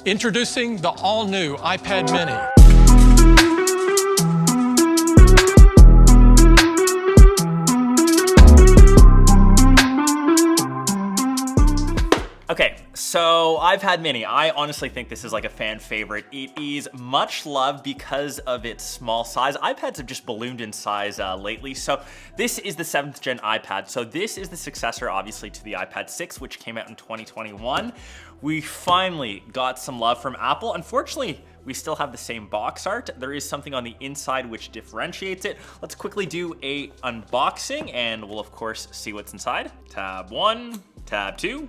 Introducing the all-new iPad mini. Okay, so iPad mini, I honestly think this is like a fan favorite. It is much loved because of its small size. iPads have just ballooned in size lately. So this is the 7th gen iPad. So this is the successor, obviously, to the iPad 6, which came out in 2021. We finally got some love from Apple. Unfortunately, we still have the same box art. There is something on the inside which differentiates it. Let's quickly do a unboxing and we'll of course see what's inside. Tab 1, tab 2.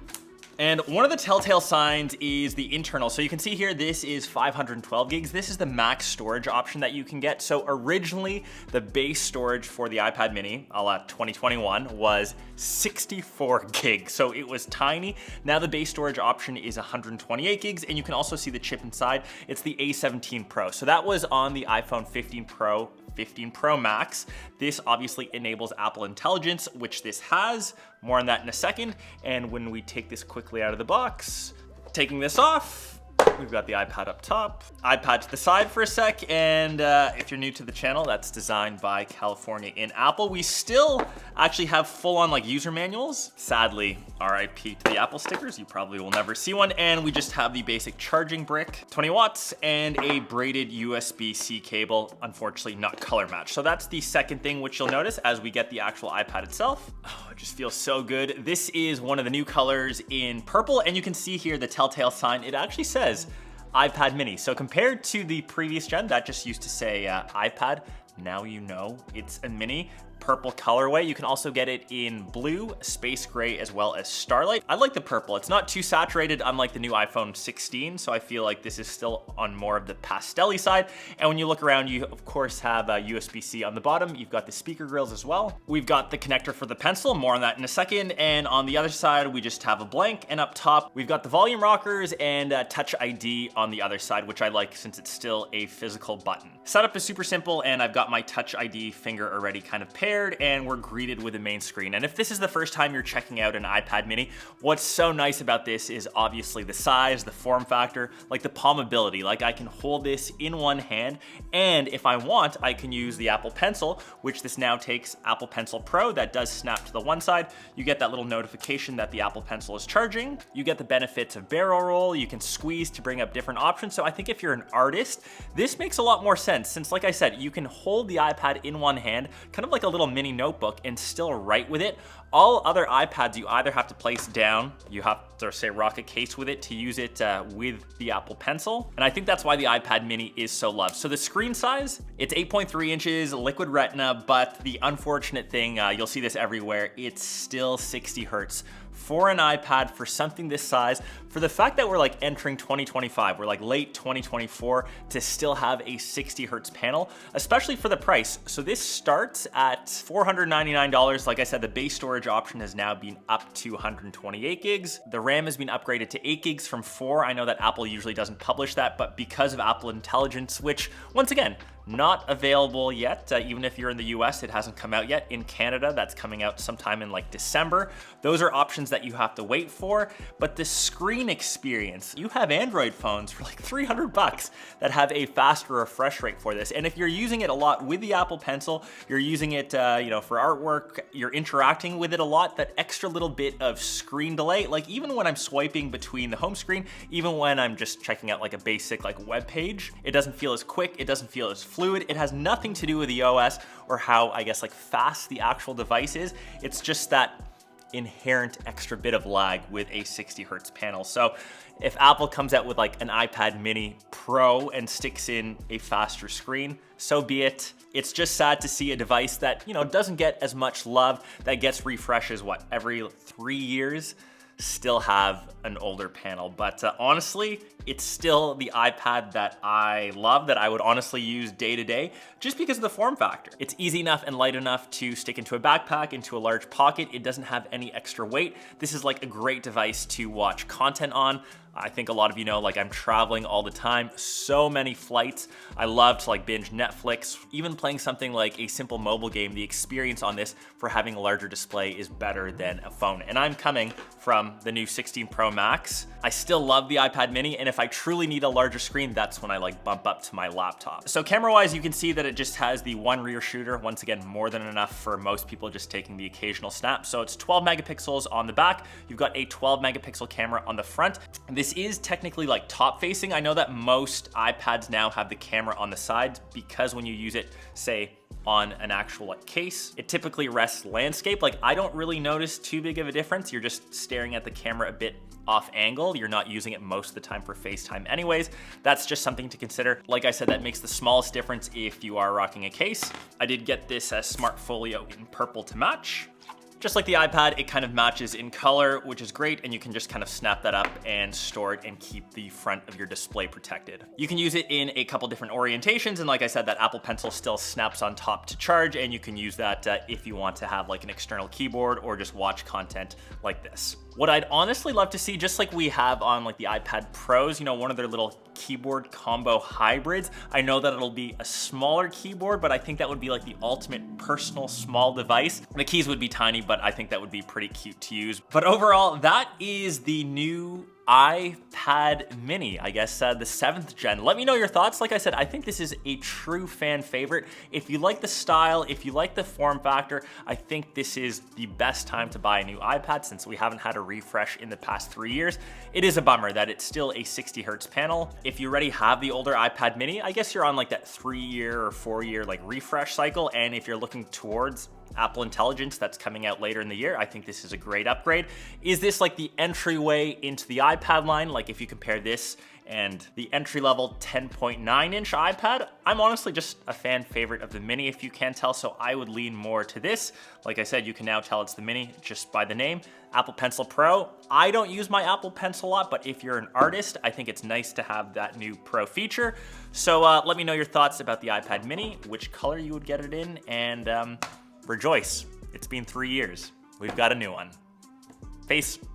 And one of the telltale signs is the internal. So you can see here, this is 512 gigs. This is the max storage option that you can get. So originally, the base storage for the iPad mini, a la 2021, was 64 gigs. So it was tiny. Now the base storage option is 128 gigs, and you can also see the chip inside. It's the A17 Pro. So that was on the iPhone 15 Pro, 15 Pro Max. This obviously enables Apple Intelligence, which this has. More on that in a second. And when we take this quickly out of the box, taking this off, we've got the iPad up top, iPad to the side for a sec, and if you're new to the channel, that's designed by California in Apple. We still actually have full-on like user manuals. Sadly, RIP to the Apple stickers. You probably will never see one. And we just have the basic charging brick, 20 watts, and a braided USB-C cable, unfortunately not color matched. So that's the second thing which you'll notice as we get the actual iPad itself. Oh, it just feels so good. This is one of the new colors in purple, and you can see here the telltale sign. It actually says iPad mini. So compared to the previous gen that just used to say iPad, now you know it's a mini. Purple colorway. You can also get it in blue, space gray, as well as starlight. I like the purple. It's not too saturated, unlike the new iPhone 16, so I feel like this is still on more of the pastel-y side. And when you look around, you of course have USB-C on the bottom. You've got the speaker grills as well. We've got the connector for the pencil, more on that in a second. And on the other side, we just have a blank. And up top, we've got the volume rockers and Touch ID on the other side, which I like since it's still a physical button. Setup is super simple, and I've got my Touch ID finger already kind of paired, and we're greeted with a main screen. And if this is the first time you're checking out an iPad mini, what's so nice about this is obviously the size, the form factor, like the palmability. Like I can hold this in one hand, and if I want, I can use the Apple Pencil, which this now takes Apple Pencil Pro that does snap to the one side. You get that little notification that the Apple Pencil is charging. You get the benefits of barrel roll. You can squeeze to bring up different options. So I think if you're an artist, this makes a lot more sense since, like I said, you can hold the iPad in one hand, kind of like a little mini notebook, and still write with it. All other iPads, you either have to place down, you have to say rock a case with it to use it with the Apple Pencil. And I think that's why the iPad mini is so loved. So the screen size, it's 8.3 inches, liquid retina, but the unfortunate thing, you'll see this everywhere, it's still 60 hertz. For an iPad, for something this size, for the fact that we're like entering 2025, we're like late 2024, to still have a 60 hertz panel, especially for the price. So this starts at $499. Like I said, the base storage option has now been up to 128 gigs. The RAM has been upgraded to 8 gigs from 4. I know that Apple usually doesn't publish that, but because of Apple Intelligence, which once again, not available yet. Even if you're in the US, it hasn't come out yet. In Canada, that's coming out sometime in like December. Those are options that you have to wait for. But the screen experience, you have Android phones for like 300 bucks that have a faster refresh rate for this. And if you're using it a lot with the Apple Pencil, you're using it for artwork, you're interacting with it a lot, that extra little bit of screen delay, like even when I'm swiping between the home screen, even when I'm just checking out like a basic like web page, it doesn't feel as quick, it doesn't feel as fluid. It has nothing to do with the OS or how, I guess, like fast the actual device is. It's just that inherent extra bit of lag with a 60 hertz panel. So if Apple comes out with like an iPad mini Pro and sticks in a faster screen, so be it. It's just sad to see a device that, doesn't get as much love, that gets refreshes, every 3 years, still have an older panel. But honestly, it's still the iPad that I love, that I would honestly use day to day, just because of the form factor. It's easy enough and light enough to stick into a backpack, into a large pocket. It doesn't have any extra weight. This is like a great device to watch content on. I think a lot of you know, like, I'm traveling all the time, so many flights. I love to like binge Netflix, even playing something like a simple mobile game. The experience on this for having a larger display is better than a phone. And I'm coming from the new 16 Pro Max. I still love the iPad mini, and if I truly need a larger screen, that's when I like bump up to my laptop. So camera-wise, you can see that it just has the one rear shooter. Once again, more than enough for most people just taking the occasional snap. So it's 12 megapixels on the back. You've got a 12 megapixel camera on the front. This is technically like top facing. I know that most iPads now have the camera on the sides because when you use it, say, on an actual like case, it typically rests landscape. Like, I don't really notice too big of a difference. You're just staring at the camera a bit off angle. You're not using it most of the time for FaceTime anyways. That's just something to consider. Like I said, that makes the smallest difference if you are rocking a case. I did get this Smart Folio in purple to match. Just like the iPad, it kind of matches in color, which is great, and you can just kind of snap that up and store it and keep the front of your display protected. You can use it in a couple different orientations, and like I said, that Apple Pencil still snaps on top to charge, and you can use that if you want to have like an external keyboard or just watch content like this. What I'd honestly love to see, just like we have on like the iPad Pros, you know, one of their little keyboard combo hybrids. I know that it'll be a smaller keyboard, but I think that would be like the ultimate personal small device. The keys would be tiny, but I think that would be pretty cute to use. But overall, that is the new iPad mini, I guess the 7th gen. Let me know your thoughts. Like I said, I think this is a true fan favorite. If you like the style, if you like the form factor, I think this is the best time to buy a new iPad since we haven't had a refresh in the past 3 years. It is a bummer that it's still a 60 hertz panel. If you already have the older iPad mini, I guess you're on like that 3-year or 4-year like refresh cycle. And if you're looking towards Apple Intelligence that's coming out later in the year, I think this is a great upgrade. Is this like the entryway into the iPad line? Like if you compare this and the entry-level 10.9-inch iPad, I'm honestly just a fan favorite of the mini, if you can tell, so I would lean more to this. Like I said, you can now tell it's the mini just by the name. Apple Pencil Pro. I don't use my Apple Pencil a lot, but if you're an artist, I think it's nice to have that new Pro feature. So let me know your thoughts about the iPad mini, which color you would get it in, and rejoice. It's been 3 years. We've got a new one. Peace.